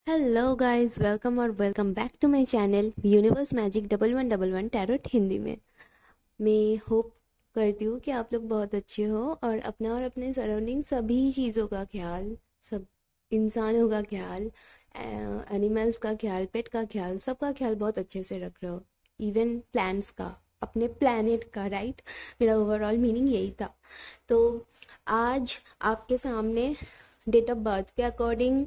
Hello guys, welcome और welcome back to my channel universe magic 1111 tarot Hindi में। मैं hope करती हूँ कि आप लोग बहुत अच्छे हो और अपना और अपने सराउंडिंग सभी चीज़ों का ख्याल, सब इंसानों का ख्याल, एनिमल्स का ख्याल, पेट का ख्याल, सबका ख्याल बहुत अच्छे से रख रहे हो। इवन प्लान्स का, अपने प्लानेट का, राइट। मेरा ओवरऑल मीनिंग यही था। तो आज आपके सामने डेट ऑफ बर्थ के अकॉर्डिंग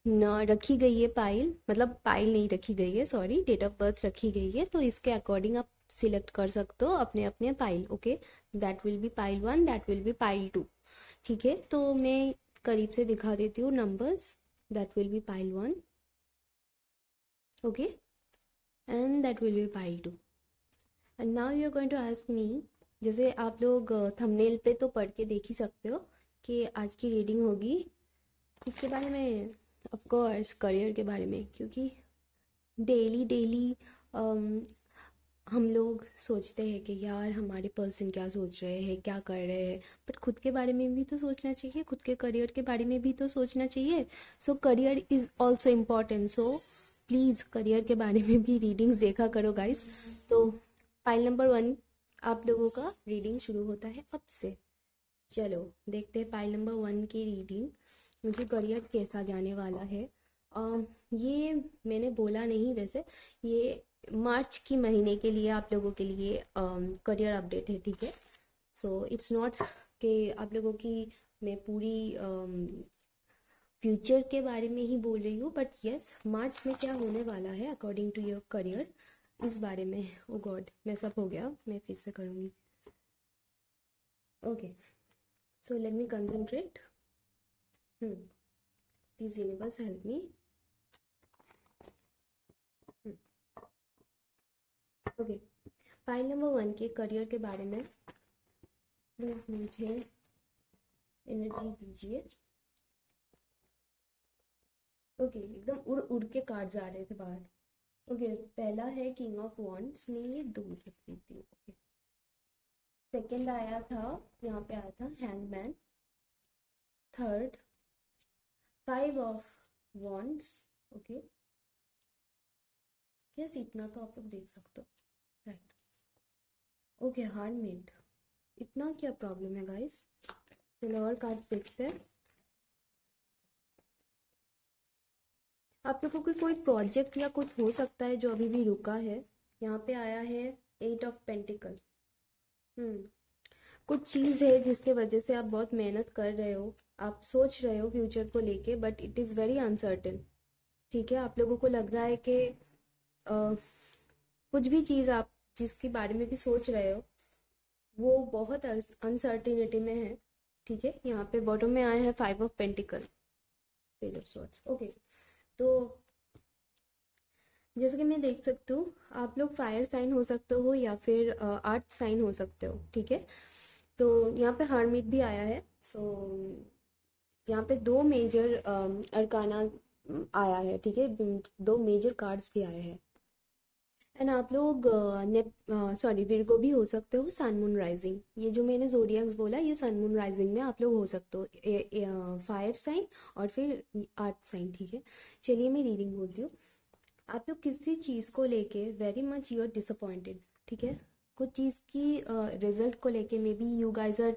न रखी गई है पाइल, मतलब पाइल नहीं रखी गई है, सॉरी, डेट ऑफ बर्थ रखी गई है। तो इसके अकॉर्डिंग आप सिलेक्ट कर सकते हो अपने अपने pile. Okay, that will be pile one, that will be pile two. ठीक है, तो मैं करीब से दिखा देती हूँ numbers. That will be pile one. Okay, and that will be pile two. And now you are going to ask me, जैसे आप लोग थंबनेल पे तो पढ़ के देख ही सकते हो कि आज की रीडिंग होगी इसके बारे में, ऑफ कोर्स करियर के बारे में, क्योंकि डेली डेली हम लोग सोचते हैं कि यार हमारे पर्सन क्या सोच रहे हैं, क्या कर रहे हैं, बट खुद के बारे में भी तो सोचना चाहिए, खुद के करियर के बारे में भी तो सोचना चाहिए। सो career is also important. So please career के बारे में भी रीडिंग्स देखा करो गाइस। तो फाइल नंबर वन आप लोगों का रीडिंग शुरू होता है अब से। चलो देखते हैं फाइल नंबर वन की रीडिंग, मुझे करियर कैसा जाने वाला है। ये मैंने बोला नहीं वैसे, ये मार्च की महीने के लिए आप लोगों के लिए करियर अपडेट है, ठीक है। सो इट्स नॉट कि आप लोगों की मैं पूरी फ्यूचर के बारे में ही बोल रही हूँ, बट यस मार्च में क्या होने वाला है अकॉर्डिंग टू योर करियर, इस बारे में। ओ गॉड, मैसअप हो गया, मैं फिर से करूँगी। Okay, so let me concentrate. Please universe help me. Okay, file number one के करियर के बारे में प्लीज मुझे एनर्जी दीजिए। ओके, एकदम उड़ उड़ के कार्ड्स आ रहे थे बाहर। ओके, पहला है किंग ऑफ वॉन्ड्स, मैं ये दूर रख देती हूँ। ओके, सेकेंड आया था, यहाँ पे आया था hangman. Third, five of wands. Okay, yes इतना तो आप लोग देख सकते हो, राइट। ओके, हार्डमेट। इतना क्या प्रॉब्लम है गाइस? चलो और कार्ड्स देखते हैं। आप लोगों को कोई प्रोजेक्ट या कुछ हो सकता है जो अभी भी रुका है। यहाँ पे आया है एट ऑफ पेंटिकल। हम्म, कुछ चीज़ है जिसके वजह से आप बहुत मेहनत कर रहे हो, आप सोच रहे हो फ्यूचर को लेके, but it is very uncertain. ठीक है, आप लोगों को लग रहा है कि कुछ भी चीज़ आप जिसके बारे में भी सोच रहे हो वो बहुत अनसर्टिनिटी में है। ठीक है, यहाँ पे बॉटम में आया है five of pentacle, page of swords. Okay, तो जैसे कि मैं देख सकती हूँ आप लोग फायर साइन हो सकते हो या फिर अर्थ साइन हो सकते हो, ठीक है। तो यहाँ पे हार्मिट भी आया है। सो यहाँ पे दो मेजर अरकाना आया है, ठीक है, दो मेजर कार्ड्स भी आए हैं। एंड आप लोग सॉरी विर्गो भी हो सकते हो, सन मून राइजिंग, ये जो मैंने जोडियक्स बोला ये सन मून राइजिंग में आप लोग हो सकते हो, फायर साइन और फिर अर्थ साइन, ठीक है। चलिए मैं रीडिंग बोलती हूँ। आप लोग किसी चीज़ को लेके very much you are disappointed, ठीक है। कुछ चीज़ की रिजल्ट को लेके may be you guys are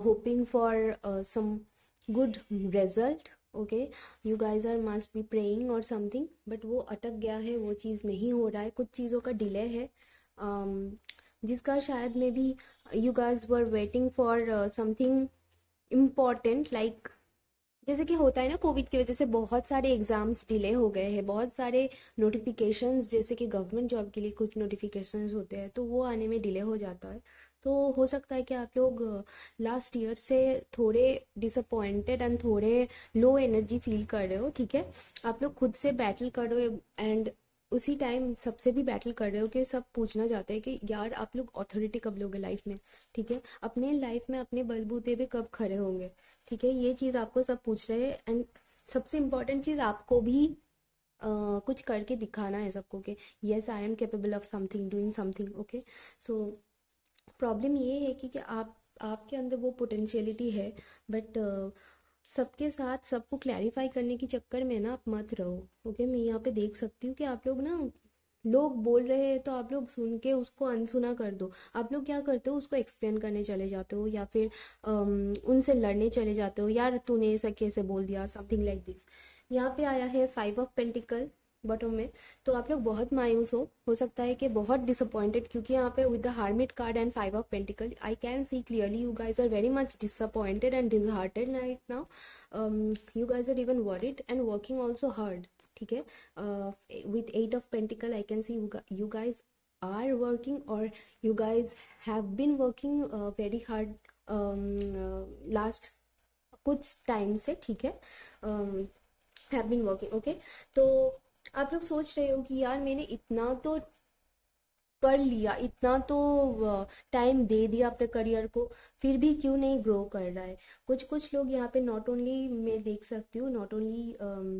hoping for some good result. Okay, you guys are must be praying or something, but वो अटक गया है, वो चीज़ नहीं हो रहा है, कुछ चीज़ों का डिले है, जिसका शायद मे be you guys were waiting for something important, like जैसे कि होता है ना, कोविड की वजह से बहुत सारे एग्जाम्स डिले हो गए हैं, बहुत सारे नोटिफिकेशंस, जैसे कि गवर्नमेंट जॉब के लिए कुछ नोटिफिकेशंस होते हैं तो वो आने में डिले हो जाता है। तो हो सकता है कि आप लोग लास्ट ईयर से थोड़े डिसअपॉइंटेड एंड थोड़े लो एनर्जी फील कर रहे हो, ठीक है। आप लोग खुद से बैटल कर रहे हो एंड उसी टाइम सबसे भी बैटल कर रहे हो कि सब पूछना चाहते हैं कि यार आप लोग अथॉरिटी कब लोगे लाइफ में, ठीक है, अपने लाइफ में अपने बलबूते पे कब खड़े होंगे, ठीक है। ये चीज़ आपको सब पूछ रहे हैं एंड सबसे इम्पोर्टेंट चीज़ आपको भी कुछ करके दिखाना है सबको कि yes I am capable of something, doing something. Okay, so problem ये है कि आप आपके अंदर वो पोटेंशियलिटी है, बट सबके साथ सबको क्लैरिफाई करने के चक्कर में ना आप मत रहो। ओके, मैं यहाँ पे देख सकती हूँ कि आप लोग ना, लोग बोल रहे हैं तो आप लोग सुन के उसको अनसुना कर दो। आप लोग क्या करते हो, उसको एक्सप्लेन करने चले जाते हो या फिर उनसे लड़ने चले जाते हो, यार तूने ऐसा कैसे बोल दिया, समथिंग लाइक दिस। यहाँ पे आया है 5 ऑफ पेंटिकल बॉटम में। तो आप लोग बहुत मायूस हो सकता है कि बहुत डिसअपॉइंटेड, क्योंकि यहाँ पे with the hermit card and 5 of pentacle I can see clearly you guys are very much disappointed and disheartened right now. you guys are even worried and working also hard, ठीक है। with 8 of Pentacle I can see you guys are working, or you guys have been working very hard last कुछ time से, ठीक है। Have been working, okay. तो आप लोग सोच रहे हो कि यार मैंने इतना तो कर लिया, इतना तो टाइम दे दिया अपने करियर को, फिर भी क्यों नहीं ग्रो कर रहा है। कुछ कुछ लोग यहाँ पे नॉट ओनली मैं देख सकती हूँ, नॉट ओनली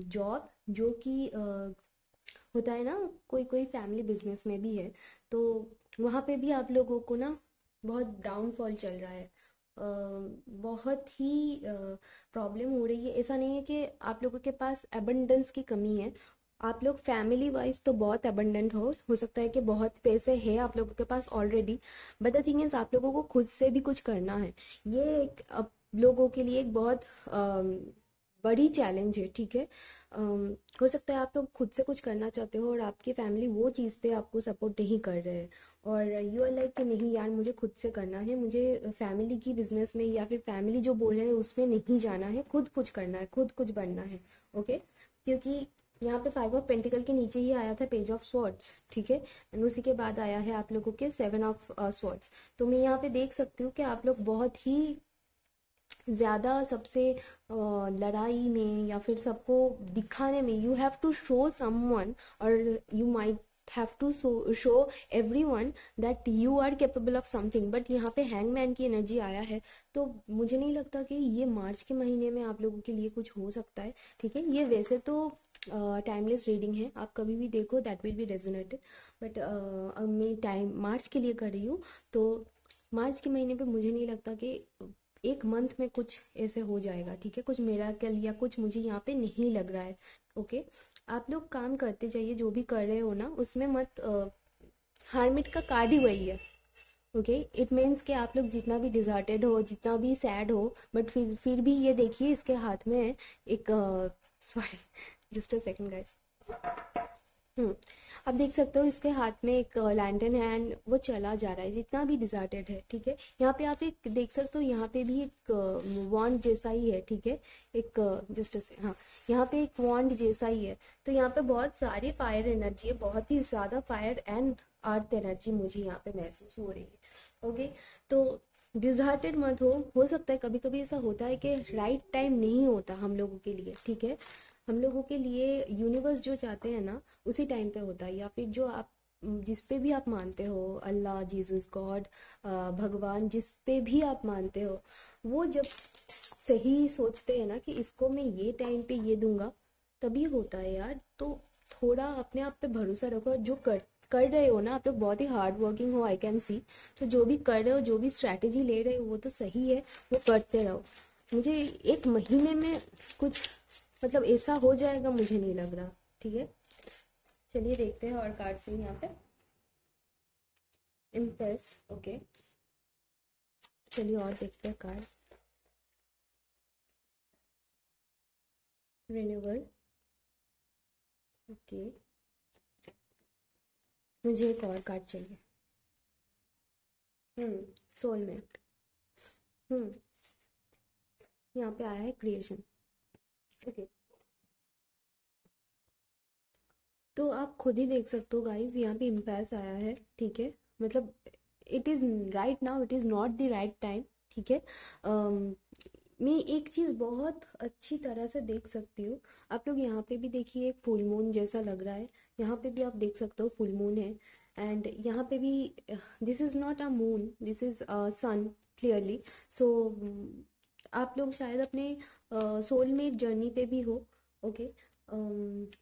जॉब, जो कि होता है ना, कोई कोई फैमिली बिजनेस में भी है, तो वहाँ पे भी आप लोगों को ना बहुत डाउनफॉल चल रहा है। बहुत ही प्रॉब्लम हो रही है। ऐसा नहीं है कि आप लोगों के पास एबंडेंस की कमी है, आप लोग फैमिली वाइज तो बहुत एबंडेंट हो सकता है कि बहुत पैसे हैं आप लोगों के पास already, but the thing is आप लोगों को खुद से भी कुछ करना है। ये एक लोगों के लिए एक बहुत बड़ी चैलेंज है, ठीक है। हो सकता है आप लोग खुद से कुछ करना चाहते हो और आपकी फैमिली वो चीज़ पे आपको सपोर्ट नहीं कर रहे हैं, और यू आर लाइक कि नहीं यार मुझे खुद से करना है, मुझे फैमिली की बिजनेस में या फिर फैमिली जो बोल रहे हैं उसमें नहीं जाना है, खुद कुछ करना है, खुद कुछ बनना है। ओके, क्योंकि यहाँ पे 5 ऑफ पेंटिकल के नीचे ही आया था पेज ऑफ स्वॉर्ड्स, ठीक है, एंड उसी के बाद आया है आप लोगों के 7 ऑफ स्वॉर्ड्स। तो मैं यहाँ पे देख सकती हूँ कि आप लोग बहुत ही ज़्यादा सबसे लड़ाई में या फिर सबको दिखाने में, you have to show someone, और you might have to show everyone that you are capable of something. But यहाँ पे हैंगमैन की एनर्जी आया है, तो मुझे नहीं लगता कि ये मार्च के महीने में आप लोगों के लिए कुछ हो सकता है, ठीक है। ये वैसे तो टाइमलेस रीडिंग है, आप कभी भी देखो that will B resonated, but मैं टाइम मार्च के लिए कर रही हूँ। तो मार्च के महीने पे मुझे नहीं लगता कि एक मंथ में कुछ ऐसे हो जाएगा, ठीक है, कुछ मिराकल या कुछ मुझे यहाँ पे नहीं लग रहा है। ओके, आप लोग काम करते जाइए, जो भी कर रहे हो ना उसमें मत, हार्मिट का कार्ड ही वही है। ओके, इट मीन्स कि आप लोग जितना भी डिजर्टेड हो, जितना भी सैड हो, बट फिर भी ये देखिए इसके हाथ में एक, sorry just a second guys. आप देख सकते हो इसके हाथ में एक लैंटर्न है एंड वो चला जा रहा है, जितना भी डिजर्टेड है, ठीक है। यहाँ पे आप एक देख सकते हो, यहाँ पे भी एक वॉन्ड जैसा ही है, ठीक है, एक जस्ट से, हाँ, यहाँ पे एक वॉन्ड जैसा ही है। तो यहाँ पे बहुत सारी फायर एनर्जी है, बहुत ही ज़्यादा फायर एंड अर्थ एनर्जी मुझे यहाँ पे महसूस हो रही है। ओके, तो डिसहार्टेड मत हो सकता है कभी कभी ऐसा होता है कि राइट टाइम नहीं होता हम लोगों के लिए, ठीक है। हम लोगों के लिए यूनिवर्स जो चाहते हैं ना उसी टाइम पे होता है, या फिर जो आप जिस पे भी आप मानते हो, अल्लाह, जीसस, गॉड, भगवान, जिस पे भी आप मानते हो, वो जब सही सोचते हैं ना कि इसको मैं ये टाइम पे ये दूंगा, तभी होता है यार। तो थोड़ा अपने आप पे भरोसा रखो, जो कर रहे हो ना आप लोग, बहुत ही हार्ड वर्किंग हो, आई कैन सी। तो जो भी कर रहे हो, जो भी स्ट्रैटेजी ले रहे हो वो तो सही है, वो करते रहो। मुझे एक महीने में कुछ मतलब ऐसा हो जाएगा मुझे नहीं लग रहा, ठीक है। चलिए देखते हैं और कार्ड से यहाँ पे इम्प्रेस, ओके। चलिए और देखते हैं कार्ड, रिन्यूअल, ओके। मुझे एक और कार्ड चाहिए। सोलमेट। हम्म यहाँ पे आया है क्रिएशन, ओके। तो आप खुद ही देख सकते हो गाइज, यहाँ पे इम्पैस आया है, ठीक है। मतलब it is right now, it is not the right time, ठीक है। मैं एक चीज़ बहुत अच्छी तरह से देख सकती हूँ। आप लोग यहाँ पे भी देखिए, एक फुल मून जैसा लग रहा है, यहाँ पे भी आप देख सकते हो फुल मून है, एंड यहाँ पे भी this is not a moon, this is sun clearly. So आप लोग शायद अपने सोलमेट जर्नी पे भी हो, ओके,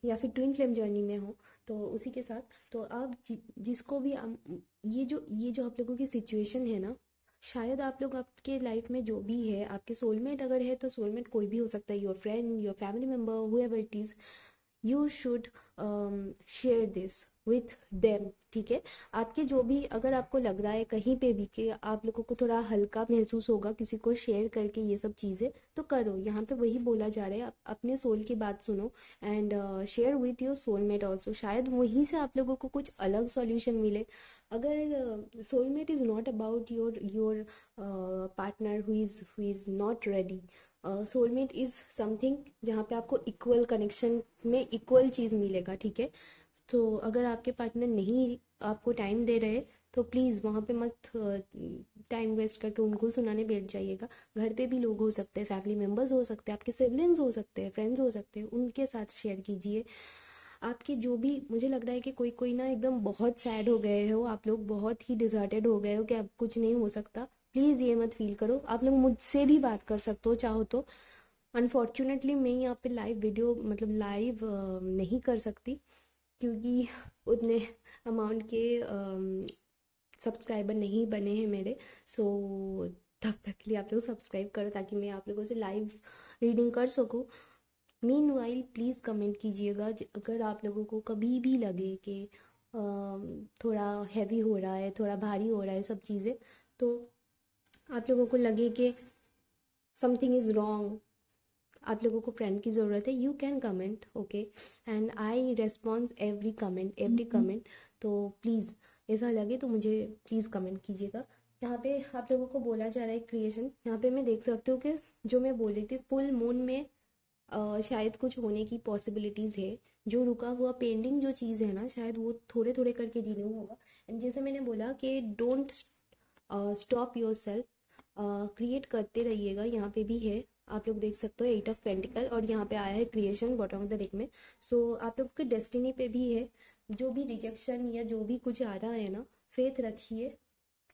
या फिर ट्विन फ्लेम जर्नी में हो, तो उसी के साथ। तो आप जिसको भी ये जो आप लोगों की सिचुएशन है ना, शायद आप लोग आपके लाइफ में जो भी है, आपके सोलमेट अगर है तो सोलमेट कोई भी हो सकता है, your friend, your family member, however it is, you should share this with them, ठीक है। आपके जो भी, अगर आपको लग रहा है कहीं पे भी कि आप लोगों को थोड़ा हल्का महसूस होगा किसी को शेयर करके ये सब चीज़ें, तो करो। यहाँ पे वही बोला जा रहा है, अपने सोल की बात सुनो and share with your soulmate also. शायद वहीं से आप लोगों को कुछ अलग सॉल्यूशन मिले। अगर soulmate is not about your partner who is not ready. Soulmate is something जहाँ पे आपको इक्वल कनेक्शन में इक्वल चीज़ मिलेगा, ठीक है। तो अगर आपके पार्टनर नहीं आपको टाइम दे रहे तो प्लीज़ वहाँ पे मत टाइम वेस्ट करके उनको सुनाने बैठ जाइएगा। घर पे भी लोग हो सकते हैं, फैमिली मेम्बर्स हो सकते हैं, आपके सिबलिंग्स हो सकते हैं, फ्रेंड्स हो सकते हैं, उनके साथ शेयर कीजिए। आपके जो भी, मुझे लग रहा है कि कोई कोई ना एकदम बहुत सैड हो गए हो आप लोग, बहुत ही डिजर्टेड हो गए हो कि अब कुछ नहीं हो सकता। प्लीज़ ये मत फील करो, आप लोग मुझसे भी बात कर सकते हो चाहो तो। अनफॉर्चुनेटली मैं यहाँ पे लाइव वीडियो मतलब लाइव नहीं कर सकती, क्योंकि उतने अमाउंट के सब्सक्राइबर नहीं बने हैं मेरे। सो तब तक के लिए आप लोग सब्सक्राइब करो ताकि मैं आप लोगों से लाइव रीडिंग कर सकूँ। मीनवाइल प्लीज़ कमेंट कीजिएगा अगर आप लोगों को कभी भी लगे कि थोड़ा हैवी हो रहा है, थोड़ा भारी हो रहा है सब चीज़ें, तो आप लोगों को लगे कि समथिंग इज़ रॉन्ग, आप लोगों को फ्रेंड की ज़रूरत है, you can comment, okay, and I response every comment. तो प्लीज़ ऐसा लगे तो मुझे प्लीज़ कमेंट कीजिएगा। यहाँ पे आप लोगों को बोला जा रहा है क्रिएशन, यहाँ पे मैं देख सकती हूँ कि जो मैं बोल रही थी फुल मून में शायद कुछ होने की पॉसिबिलिटीज़ है। जो रुका हुआ पेंडिंग जो चीज़ है ना, शायद वो थोड़े थोड़े करके रिन्यू होगा। एंड जैसे मैंने बोला कि don't stop your self, create करते रहिएगा। यहाँ पे भी है, आप लोग देख सकते हो 8 ऑफ पेंटिकल, और यहाँ पे आया है creation bottom of the deck में। सो आप लोग की डेस्टिनी पे भी है। जो भी रिजेक्शन या जो भी कुछ आ रहा है ना, फेथ रखिए,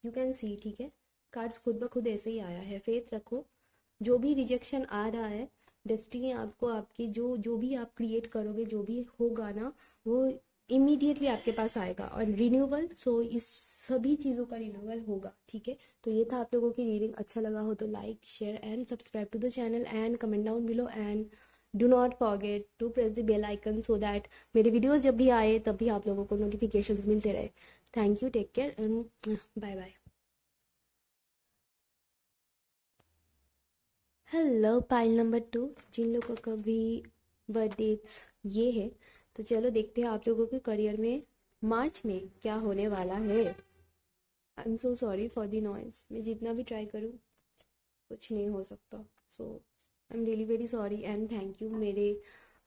यू कैन सी, ठीक है। कार्ड्स खुद ब खुद ऐसे ही आया है, फेथ रखो। जो भी रिजेक्शन आ रहा है, डेस्टिनी आपको, आपकी जो जो भी आप क्रिएट करोगे, जो भी होगा ना, वो इमीडिएटली आपके पास आएगा। और रिन्यूअल, सो इस सभी चीज़ों का रिन्यूअल होगा, ठीक है। तो ये था आप लोगों की रीडिंग। अच्छा लगा हो तो like, share and subscribe to the channel and comment down below, and do not forget to press the bell icon so that मेरे वीडियोज़ जब भी आए तब भी आप लोगों को नोटिफिकेशंस मिलते रहे। Thank you, take care and bye bye. Hello pile number 2, जिन लोगों का भी बर्थडेट्स ये है, तो चलो देखते हैं आप लोगों के करियर में मार्च में क्या होने वाला है। I am so sorry for the noise, मैं जितना भी ट्राई करूँ कुछ नहीं हो सकता। So I am really very sorry and thank you मेरे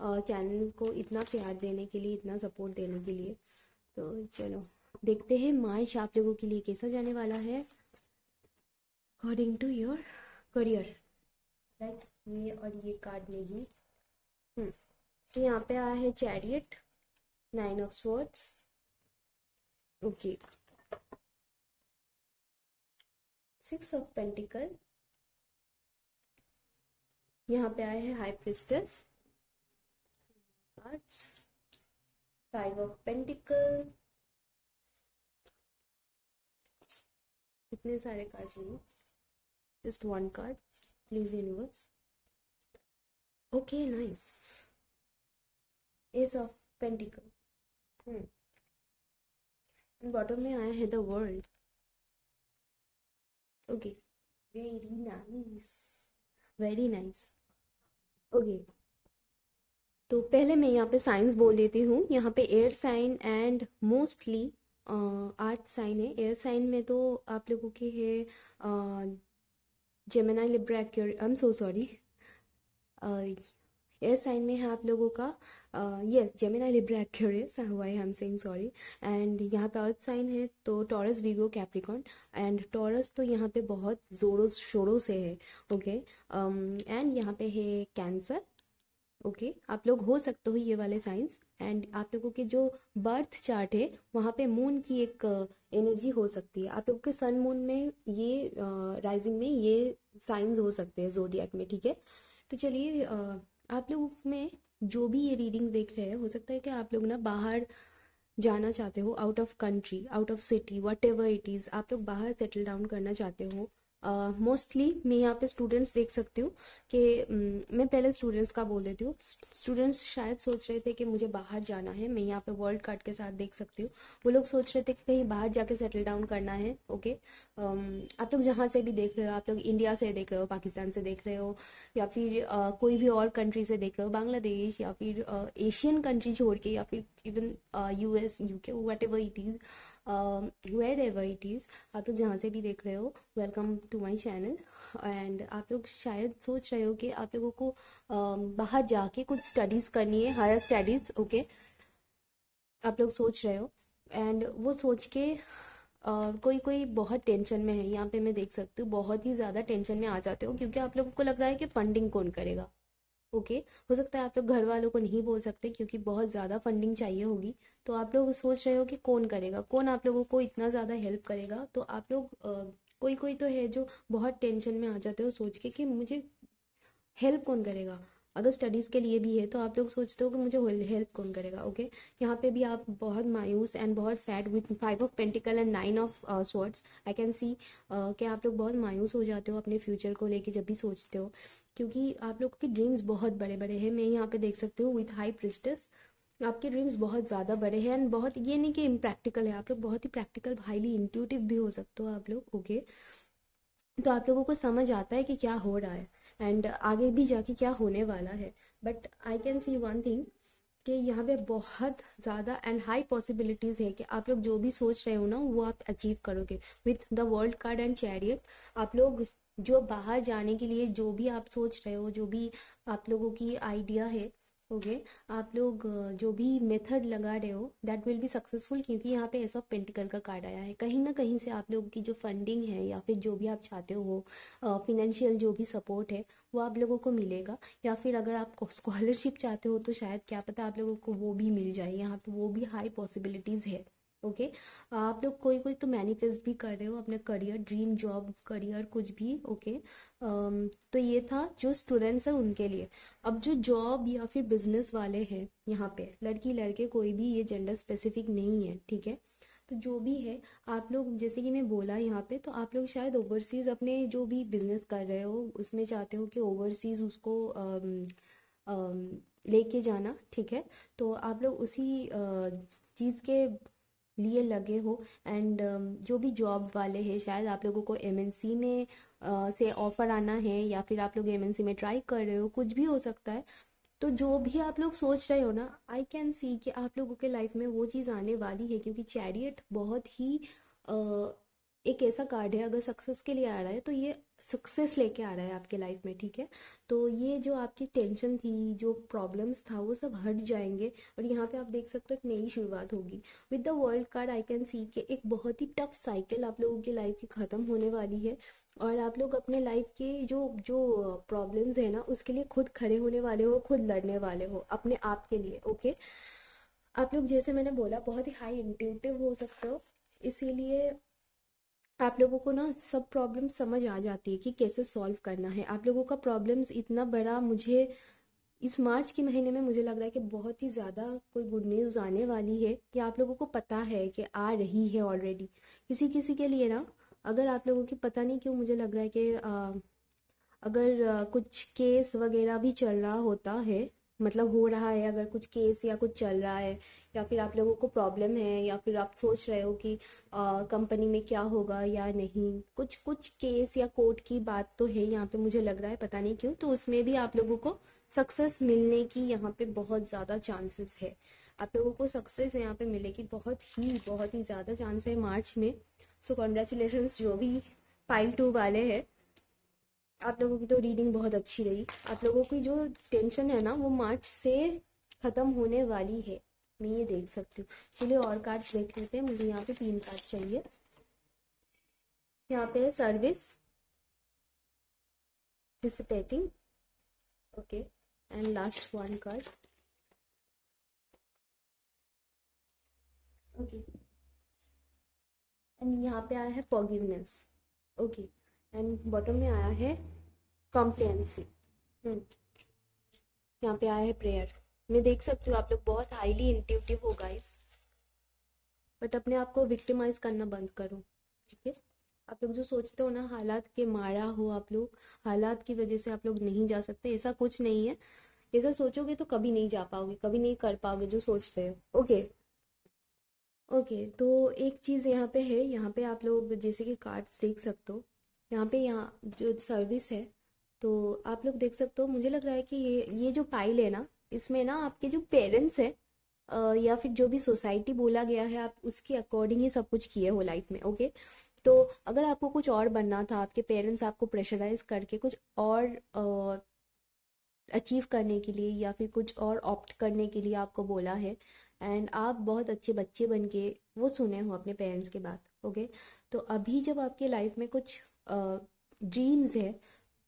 चैनल को इतना प्यार देने के लिए, इतना सपोर्ट देने के लिए। तो चलो देखते हैं मार्च आप लोगों के लिए कैसा जाने वाला है according to your career, right. ये और ये कार्ड में ही तो यहाँ पे आया है chariot, 9 of swords, okay, 6 of pentacle, यहाँ पे आया है high priestess cards, 5 of pentacle, इतने सारे कार्ड्स नहीं, just one card please universe, okay nice, S of pentacle, bottom में आया है the world, okay, very nice, very nice, okay. तो पहले मैं यहाँ पे साइंस बोल देती हूँ। यहाँ पे air sign and mostly earth sign है। एयर साइन में तो आप लोगों के है Gemini, Libra, Aquarius, I am so sorry, air sign में है आप लोगों का yes Gemini, Libra, Aquarius, why I am saying sorry. And यहाँ पे अर्थ साइन है तो Taurus, Virgo, Capricorn. And Taurus तो यहाँ पे बहुत ज़ोरों शोरों से है, ओके। एंड यहाँ पे है कैंसर, ओके। आप लोग हो सकते हो ये वाले साइंस। एंड आप लोगों के जो बर्थ चार्ट है वहाँ पे मून की एक एनर्जी हो सकती है। आप लोगों के सन मून में ये राइजिंग में ये साइंस हो सकते हैं जोडियक में, ठीक है। तो चलिए आप लोग में जो भी ये रीडिंग देख रहे हैं, हो सकता है कि आप लोग ना बाहर जाना चाहते हो, out of country, out of city, what ever it is, आप लोग बाहर सेटल डाउन करना चाहते हो। मोस्टली मैं यहाँ पे स्टूडेंट्स देख सकती हूँ कि मैं पहले स्टूडेंट्स का बोल देती हूँ। स्टूडेंट्स शायद सोच रहे थे कि मुझे बाहर जाना है, मैं यहाँ पे वर्ल्ड कार्ड के साथ देख सकती हूँ। वो लोग सोच रहे थे कि कहीं बाहर जाके सेटल डाउन करना है। ओके, आप लोग जहाँ से भी देख रहे हो, आप लोग इंडिया से देख रहे हो, पाकिस्तान से देख रहे हो, या फिर कोई भी और कंट्री से देख रहे हो, बांग्लादेश या फिर एशियन कंट्री छोड़ के, या फिर even US, UK, whatever it is, wherever it is, आप लोग जहाँ से भी देख रहे हो, welcome to my channel. And आप लोग शायद सोच रहे हो कि आप लोगों को बाहर जाके कुछ स्टडीज़ करनी है, हायर स्टडीज़। ओके, आप लोग सोच रहे हो, एंड वो सोच के कोई कोई बहुत टेंशन में है। यहाँ पे मैं देख सकती हूँ बहुत ही ज़्यादा टेंशन में आ जाते हो, क्योंकि आप लोगों को लग रहा है कि फंडिंग कौन करेगा। ओके, हो सकता है आप लोग घर वालों को नहीं बोल सकते क्योंकि बहुत ज़्यादा फंडिंग चाहिए होगी। तो आप लोग सोच रहे हो कि कौन करेगा, कौन आप लोगों को इतना ज़्यादा हेल्प करेगा। तो आप लोग कोई कोई तो है जो बहुत टेंशन में आ जाते हो सोच के कि मुझे हेल्प कौन करेगा। अगर स्टडीज़ के लिए भी है तो आप लोग सोचते हो कि मुझे हेल्प कौन करेगा। ओके, यहाँ पे भी आप बहुत मायूस एंड बहुत sad with 5 of pentacle and 9 of swords, I can सी कि आप लोग बहुत मायूस हो जाते हो अपने फ्यूचर को लेके जब भी सोचते हो, क्योंकि आप लोगों के ड्रीम्स बहुत बड़े बड़े हैं। मैं यहाँ पे देख सकती हूँ विथ हाई प्रिस्टेस, आपके ड्रीम्स बहुत ज़्यादा बड़े हैं, एंड बहुत, ये नहीं कि इम्प्रैक्टिकल है, आप लोग बहुत ही प्रैक्टिकल, हाईली इंट्यूटिव भी हो सकते हो आप लोग। ओके, तो आप लोगों को समझ आता है कि क्या हो रहा है एंड आगे भी जाके क्या होने वाला है। But I can C one thing कि यहाँ पे बहुत ज़्यादा एंड हाई पॉसिबिलिटीज़ है कि आप लोग जो भी सोच रहे हो ना वो आप अचीव करोगे with the world card and chariot. आप लोग जो बाहर जाने के लिए जो भी आप सोच रहे हो, जो भी आप लोगों की आइडिया है, ओके, आप लोग जो भी मेथड लगा रहे हो दैट विल बी सक्सेसफुल, क्योंकि यहाँ पे एस ऑफ पेंटिकल का कार्ड आया है। कहीं ना कहीं से आप लोगों की जो फंडिंग है या फिर जो भी आप चाहते हो, फिनेंशियल जो भी सपोर्ट है, वो आप लोगों को मिलेगा। या फिर अगर आप स्कॉलरशिप चाहते हो तो शायद क्या पता आप लोगों को वो भी मिल जाए, यहाँ पे वो भी हाई पॉसिबिलिटीज़ है। ओके, आप लोग कोई कोई तो मैनिफेस्ट भी कर रहे हो अपने करियर, ड्रीम जॉब, करियर कुछ भी। ओके, तो ये था जो स्टूडेंट्स हैं उनके लिए। अब जो जॉब या फिर बिजनेस वाले हैं, यहाँ पे लड़की लड़के कोई भी ये जेंडर स्पेसिफिक नहीं है, ठीक है। तो जो भी है, आप लोग जैसे कि मैं बोला यहाँ पे, तो आप लोग शायद ओवरसीज़ अपने जो भी बिजनेस कर रहे हो उसमें चाहते हो कि ओवरसीज़ उसको लेके जाना, ठीक है। तो आप लोग उसी चीज़ के लिए लगे हो। एंड जो भी जॉब वाले हैं, शायद आप लोगों को एमएनसी में से ऑफ़र आना है, या फिर आप लोग एमएनसी में ट्राई कर रहे हो, कुछ भी हो सकता है। तो जो भी आप लोग सोच रहे हो ना, आई कैन सी कि आप लोगों के लाइफ में वो चीज़ आने वाली है, क्योंकि चैरियट बहुत ही एक ऐसा कार्ड है, अगर सक्सेस के लिए आ रहा है तो ये सक्सेस लेके आ रहा है आपके लाइफ में, ठीक है। तो ये जो आपकी टेंशन थी, जो प्रॉब्लम्स था, वो सब हट जाएंगे, और यहाँ पे आप देख सकते हो एक नई शुरुआत होगी with the world card. I can सी कि एक बहुत ही टफ साइकिल आप लोगों की लाइफ की ख़त्म होने वाली है, और आप लोग अपने लाइफ के जो जो प्रॉब्लम्स है ना उसके लिए खुद खड़े होने वाले हो, खुद लड़ने वाले हो अपने आप के लिए। ओके, आप लोग जैसे मैंने बोला बहुत ही हाई इंट्यूटिव हो सकते हो, इसीलिए आप लोगों को ना सब प्रॉब्लम समझ आ जाती है कि कैसे सॉल्व करना है। आप लोगों का प्रॉब्लम्स इतना बड़ा, मुझे इस मार्च के महीने में मुझे लग रहा है कि बहुत ही ज़्यादा कोई गुड न्यूज़ आने वाली है, कि आप लोगों को पता है कि आ रही है ऑलरेडी। किसी किसी के लिए ना, अगर आप लोगों की, पता नहीं क्यों मुझे लग रहा है कि अगर कुछ केस वगैरह भी चल रहा होता है, मतलब हो रहा है, अगर कुछ केस या कुछ चल रहा है, या फिर आप लोगों को प्रॉब्लम है, या फिर आप सोच रहे हो कि कंपनी में क्या होगा या नहीं, कुछ कुछ केस या कोर्ट की बात तो है यहाँ पे, मुझे लग रहा है, पता नहीं क्यों। तो उसमें भी आप लोगों को सक्सेस मिलने की यहाँ पे बहुत ज़्यादा चांसेस है। आप लोगों को सक्सेस यहाँ पे मिलेगी, बहुत ही ज़्यादा चांस है मार्च में। सो कॉन्ग्रेचुलेशंस जो भी पाइल 2 वाले हैं, आप लोगों की तो रीडिंग बहुत अच्छी रही। आप लोगों की जो टेंशन है ना वो मार्च से ख़त्म होने वाली है, मैं ये देख सकती हूँ। चलिए और कार्ड्स देख लेते हैं, मुझे यहाँ पे 3 कार्ड चाहिए। यहाँ पे है service, dissipating, okay, and last 1 card, okay, and यहाँ पे आया है फॉरगिवनेस, ओके, एंड बॉटम में आया है कॉम्प्लेंसी। यहाँ पे आया है प्रेयर। मैं देख सकती हूँ आप लोग बहुत हाईली इंट्यूटिव हो गाइस, बट अपने आप को विक्टिमाइज करना बंद करो, ठीक है। आप लोग जो सोचते हो ना हालात के मारा हो आप लोग, हालात की वजह से आप लोग नहीं जा सकते, ऐसा कुछ नहीं है। ऐसा सोचोगे तो कभी नहीं जा पाओगे, कभी नहीं कर पाओगे जो सोच रहे हो। ओके। ओके, तो एक चीज़ यहाँ पे है, यहाँ पे आप लोग जैसे कि कार्ड्स देख सकते हो, यहाँ पे यहाँ जो सर्विस है, तो आप लोग देख सकते हो। मुझे लग रहा है कि ये जो पाइल है ना, इसमें ना आपके जो पेरेंट्स है या फिर जो भी सोसाइटी बोला गया है, आप उसके अकॉर्डिंग ही सब कुछ किए हो लाइफ में। ओके, तो अगर आपको कुछ और बनना था, आपके पेरेंट्स आपको प्रेशराइज करके कुछ और अचीव करने के लिए या फिर कुछ और ऑप्ट करने के लिए आपको बोला है, एंड आप बहुत अच्छे बच्चे बन के वो सुने हो अपने पेरेंट्स की बात। ओके, तो अभी जब आपके लाइफ में कुछ ड्रीम्स है,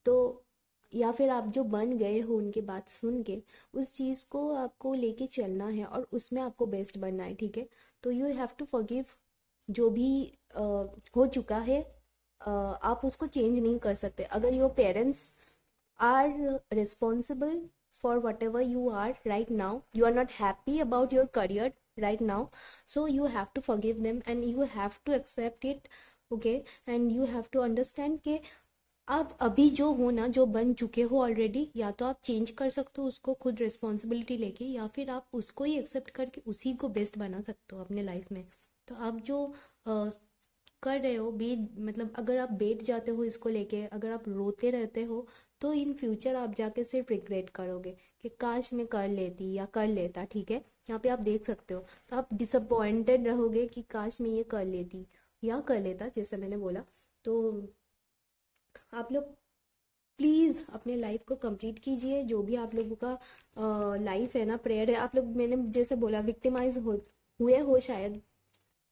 तो या फिर आप जो बन गए हो उनकी बात सुन के, उस चीज़ को आपको लेके चलना है और उसमें आपको बेस्ट बनना है, ठीक है। तो यू हैव टू फॉरगिव जो भी हो चुका है। आप उसको चेंज नहीं कर सकते। अगर your parents are responsible for whatever you are right now, you are not happy about your career right now, so you have to forgive them and you have to accept it। okay, and you have to understand कि आप अभी जो हो ना, जो बन चुके हो ऑलरेडी, या तो आप चेंज कर सकते हो उसको खुद रिस्पॉन्सिबिलिटी लेके, या फिर आप उसको ही एक्सेप्ट करके उसी को बेस्ट बना सकते हो अपने लाइफ में। तो आप जो कर रहे हो बी मतलब अगर आप बैठ जाते हो इसको लेके, अगर आप रोते रहते हो, तो इन फ्यूचर आप जाके सिर्फ रिग्रेट करोगे कि काश मैं कर लेती या कर लेता, ठीक है। यहाँ पे आप देख सकते हो, तो आप डिसअपॉइंटेड रहोगे कि काश मैं ये कर लेती या कर लेता, जैसे मैंने बोला। तो आप लोग प्लीज़ अपने लाइफ को कंप्लीट कीजिए। जो भी आप लोगों का लाइफ है ना, प्रेयर है। आप लोग, मैंने जैसे बोला, विक्टिमाइज हुए हो शायद,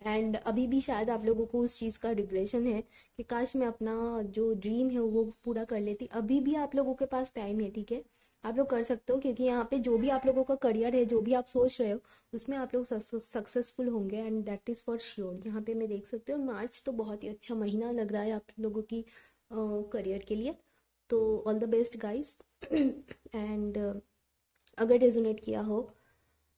एंड अभी भी शायद आप लोगों को उस चीज़ का रिग्रेशन है कि काश मैं अपना जो ड्रीम है वो पूरा कर लेती। अभी भी आप लोगों के पास टाइम है, ठीक है। आप लोग कर सकते हो, क्योंकि यहाँ पे जो भी आप लोगों का करियर है, जो भी आप सोच रहे हो, उसमें आप लोग सक्सेसफुल होंगे, and that is for sure. यहाँ पे मैं देख सकते हो मार्च तो बहुत ही अच्छा महीना लग रहा है आप लोगों की करियर के लिए। तो all the best guys. And अगर रेजोनेट किया हो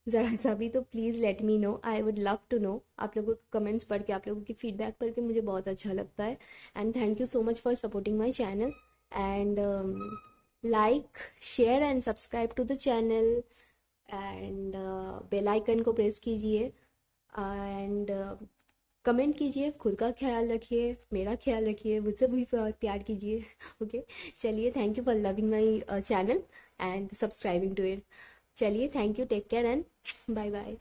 ज़रा सा भी, तो please let me know, I would love to know. आप लोगों के कमेंट्स पढ़ के, आप लोगों की फीडबैक पढ़ के मुझे बहुत अच्छा लगता है। And thank you so much for supporting my channel, and like, share and subscribe to the channel, and bell icon को प्रेस कीजिए, एंड कमेंट कीजिए। खुद का ख्याल रखिए, मेरा ख्याल रखिए, मुझसे भी प्यार कीजिए। ओके, चलिए, thank you for loving my channel and subscribing to it. चलिए, thank you, take care and bye bye.